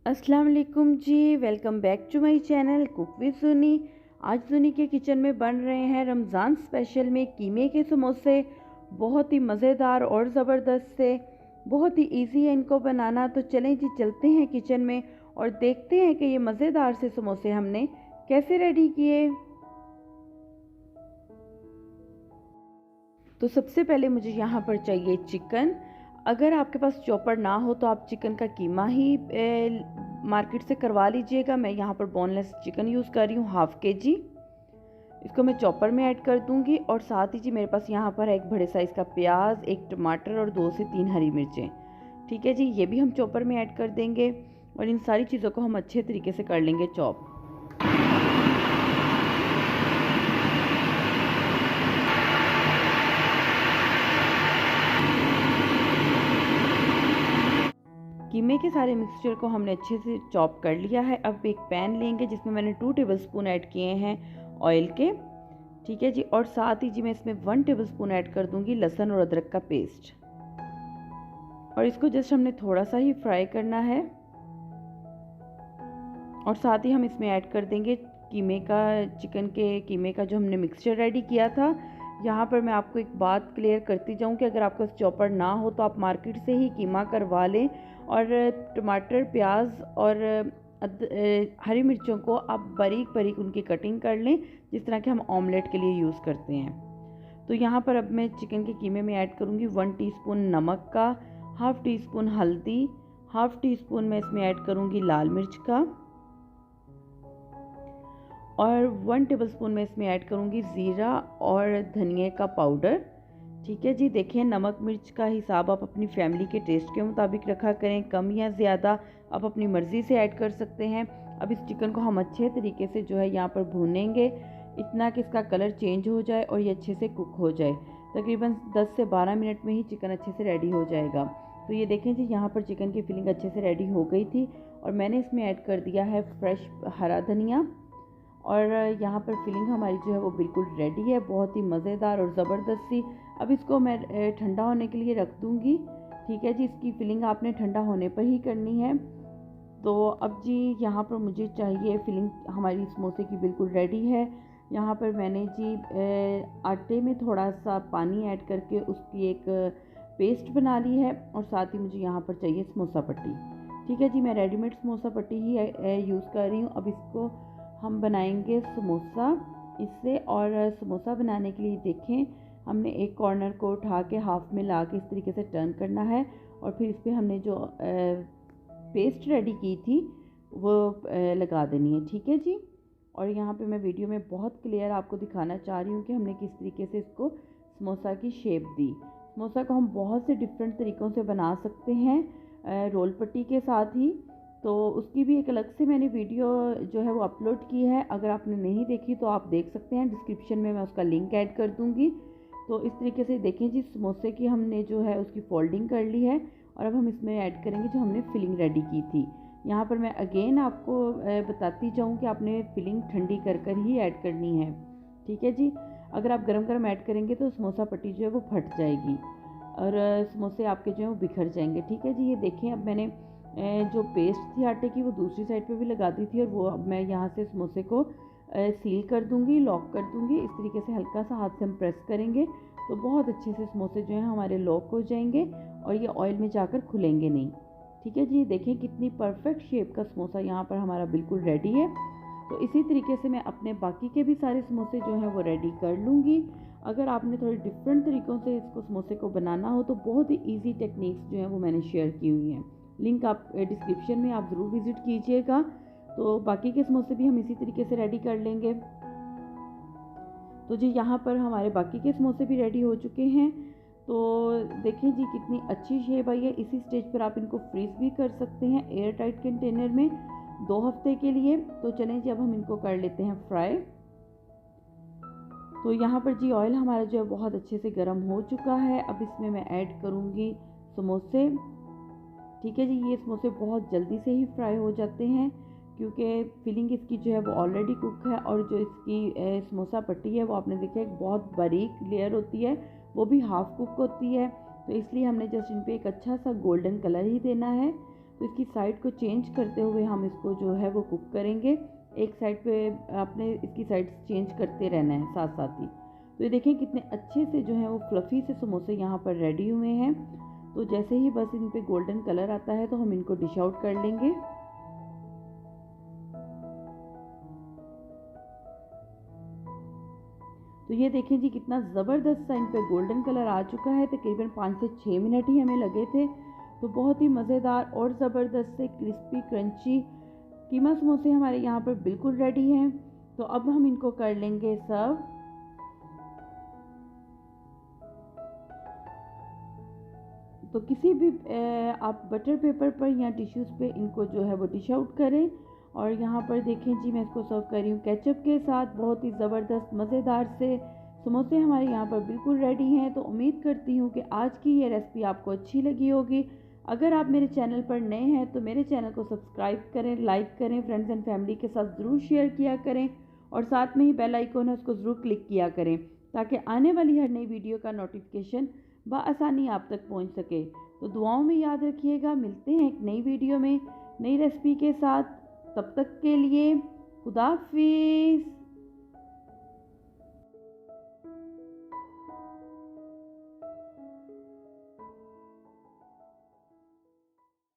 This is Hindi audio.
अस्सलाम वालेकुम जी। Welcome back to my channel cook with Suni. आज सुनी के किचन में बन रहे हैं रमज़ान स्पेशल में कीमे के समोसे। बहुत ही मज़ेदार और ज़बरदस्त से, बहुत ही इजी है इनको बनाना। तो चलें जी, चलते हैं किचन में और देखते हैं कि ये मज़ेदार से समोसे हमने कैसे रेडी किए। तो सबसे पहले मुझे यहाँ पर चाहिए चिकन। अगर आपके पास चॉपर ना हो तो आप चिकन का कीमा ही मार्केट से करवा लीजिएगा। मैं यहाँ पर बोनलेस चिकन यूज़ कर रही हूँ, हाफ़ केजी। इसको मैं चॉपर में ऐड कर दूँगी। और साथ ही जी मेरे पास यहाँ पर है एक बड़े साइज़ का प्याज, एक टमाटर और 2 से 3 हरी मिर्चें। ठीक है जी, ये भी हम चॉपर में ऐड कर देंगे और इन सारी चीज़ों को हम अच्छे तरीके से कर लेंगे चॉप। कीमे के सारे मिक्सचर को हमने अच्छे से चॉप कर लिया है। अब एक पैन लेंगे जिसमें मैंने 2 टेबलस्पून ऐड किए हैं ऑयल के। ठीक है जी, और साथ ही जी मैं इसमें 1 टेबलस्पून ऐड कर दूंगी लहसुन और अदरक का पेस्ट। और इसको जस्ट हमने थोड़ा सा ही फ्राई करना है। और साथ ही हम इसमें ऐड कर देंगे कीमे का, चिकन के कीमे का जो हमने मिक्सचर रेडी किया था। यहाँ पर मैं आपको एक बात क्लियर करती जाऊँ कि अगर आपके पास चॉपर ना हो तो आप मार्केट से ही कीमा करवा लें और टमाटर, प्याज और हरी मिर्चों को आप बारीक बारीक उनकी कटिंग कर लें, जिस तरह के हम ऑमलेट के लिए यूज़ करते हैं। तो यहाँ पर अब मैं चिकन के कीमे में ऐड करूँगी 1 टीस्पून नमक का, हाफ़ टी स्पून हल्दी, हाफ़ टी स्पून मैं इसमें ऐड करूँगी लाल मिर्च का और 1 टेबलस्पून में इसमें ऐड करूँगी ज़ीरा और धनिया का पाउडर। ठीक है जी, देखिए नमक मिर्च का हिसाब आप अपनी फैमिली के टेस्ट के मुताबिक रखा करें, कम या ज़्यादा आप अपनी मर्ज़ी से ऐड कर सकते हैं। अब इस चिकन को हम अच्छे तरीके से जो है यहाँ पर भूनेंगे, इतना कि इसका कलर चेंज हो जाए और ये अच्छे से कुक हो जाए। तकरीबन 10 से 12 मिनट में ही चिकन अच्छे से रेडी हो जाएगा। तो ये देखें जी, यहाँ पर चिकन की फिलिंग अच्छे से रेडी हो गई थी और मैंने इसमें ऐड कर दिया है फ्रेश हरा धनिया। और यहाँ पर फिलिंग हमारी जो है वो बिल्कुल रेडी है, बहुत ही मज़ेदार और ज़बरदस्त सी। अब इसको मैं ठंडा होने के लिए रख दूँगी। ठीक है जी, इसकी फिलिंग आपने ठंडा होने पर ही करनी है। तो अब जी यहाँ पर मुझे चाहिए, फिलिंग हमारी समोसे की बिल्कुल रेडी है। यहाँ पर मैंने जी आटे में थोड़ा सा पानी ऐड करके उसकी एक पेस्ट बना ली है और साथ ही मुझे यहाँ पर चाहिए समोसा पट्टी। ठीक है जी, मैं रेडीमेड समोसा पट्टी ही यूज़ कर रही हूँ। अब इसको हम बनाएंगे समोसा इससे। और समोसा बनाने के लिए देखें, हमने एक कॉर्नर को उठा के हाफ में ला के इस तरीके से टर्न करना है और फिर इस पर हमने जो पेस्ट रेडी की थी वो लगा देनी है। ठीक है जी, और यहाँ पे मैं वीडियो में बहुत क्लियर आपको दिखाना चाह रही हूँ कि हमने किस तरीके से इसको समोसा की शेप दी। समोसा को हम बहुत से डिफरेंट तरीक़ों से बना सकते हैं रोल पट्टी के साथ ही। तो उसकी भी एक अलग से मैंने वीडियो जो है वो अपलोड की है, अगर आपने नहीं देखी तो आप देख सकते हैं, डिस्क्रिप्शन में मैं उसका लिंक ऐड कर दूँगी। तो इस तरीके से देखें जी, समोसे की हमने जो है उसकी फोल्डिंग कर ली है और अब हम इसमें ऐड करेंगे जो हमने फिलिंग रेडी की थी। यहाँ पर मैं अगेन आपको बताती जाऊँ कि आपने फिलिंग ठंडी कर कर ही ऐड करनी है। ठीक है जी, अगर आप गरम गरम ऐड करेंगे तो समोसा पट्टी जो है वो फट जाएगी और समोसे आपके जो है वो बिखर जाएंगे। ठीक है जी, ये देखें, अब मैंने जो पेस्ट थी आटे की वो दूसरी साइड पे भी लगा दी थी और वो अब मैं यहाँ से समोसे को सील कर दूँगी, लॉक कर दूँगी। इस तरीके से हल्का सा हाथ से हम प्रेस करेंगे तो बहुत अच्छे से समोसे जो हैं हमारे लॉक हो जाएंगे और ये ऑयल में जाकर खुलेंगे नहीं। ठीक है जी, देखें कितनी परफेक्ट शेप का समोसा यहाँ पर हमारा बिल्कुल रेडी है। तो इसी तरीके से मैं अपने बाकी के भी सारे समोसे जो हैं वो रेडी कर लूँगी। अगर आपने थोड़े डिफरेंट तरीक़ों से इसको समोसे को बनाना हो तो बहुत ही ईजी टेक्निक्स जो हैं वो मैंने शेयर की हुई हैं, लिंक आप डिस्क्रिप्शन में आप ज़रूर विज़िट कीजिएगा। तो बाकी के समोसे भी हम इसी तरीके से रेडी कर लेंगे। तो जी यहाँ पर हमारे बाकी के समोसे भी रेडी हो चुके हैं। तो देखें जी कितनी अच्छी शेप आई है। इसी स्टेज पर आप इनको फ्रीज़ भी कर सकते हैं एयर टाइट कंटेनर में 2 हफ्ते के लिए। तो चलें जी, अब हम इनको कर लेते हैं फ्राई। तो यहाँ पर जी ऑयल हमारा जो है बहुत अच्छे से गर्म हो चुका है। अब इसमें मैं ऐड करूँगी समोसे। ठीक है जी, ये समोसे बहुत जल्दी से ही फ्राई हो जाते हैं क्योंकि फिलिंग इसकी जो है वो ऑलरेडी कुक है और जो इसकी समोसा पट्टी है वो आपने देखा एक बहुत बारीक लेयर होती है, वो भी हाफ़ कुक होती है। तो इसलिए हमने जस्ट इन पे एक अच्छा सा गोल्डन कलर ही देना है। तो इसकी साइड को चेंज करते हुए हम इसको जो है वो कुक करेंगे। एक साइड पे आपने इसकी साइड चेंज करते रहना है साथ साथ ही। तो ये देखें कितने अच्छे से जो है वो फ्लफ़ी से समोसे यहाँ पर रेडी हुए हैं। तो जैसे ही बस इन पे गोल्डन कलर आता है तो हम इनको डिश आउट कर लेंगे। तो ये देखें जी कितना ज़बरदस्त सा इन पे गोल्डन कलर आ चुका है। तकरीबन 5 से 6 मिनट ही हमें लगे थे। तो बहुत ही मज़ेदार और ज़बरदस्त से क्रिस्पी क्रंची कीमा समोसे हमारे यहाँ पर बिल्कुल रेडी हैं। तो अब हम इनको कर लेंगे सर्व। तो किसी भी आप बटर पेपर पर या टिश्यूज़ पे इनको जो है वो डिश आउट करें। और यहाँ पर देखें जी मैं इसको सर्व कर रही हूँ केचप के साथ। बहुत ही ज़बरदस्त मज़ेदार से समोसे हमारे यहाँ पर बिल्कुल रेडी हैं। तो उम्मीद करती हूँ कि आज की ये रेसिपी आपको अच्छी लगी होगी। अगर आप मेरे चैनल पर नए हैं तो मेरे चैनल को सब्सक्राइब करें, लाइक करें, फ्रेंड्स एंड फैमिली के साथ ज़रूर शेयर किया करें और साथ में ही बेल आइकन है उसको ज़रूर क्लिक किया करें ताकि आने वाली हर नई वीडियो का नोटिफिकेशन बआसानी आप तक पहुंच सके। तो दुआओं में याद रखिएगा। मिलते हैं एक नई वीडियो में नई रेसिपी के साथ। तब तक के लिए खुदा हाफिज़।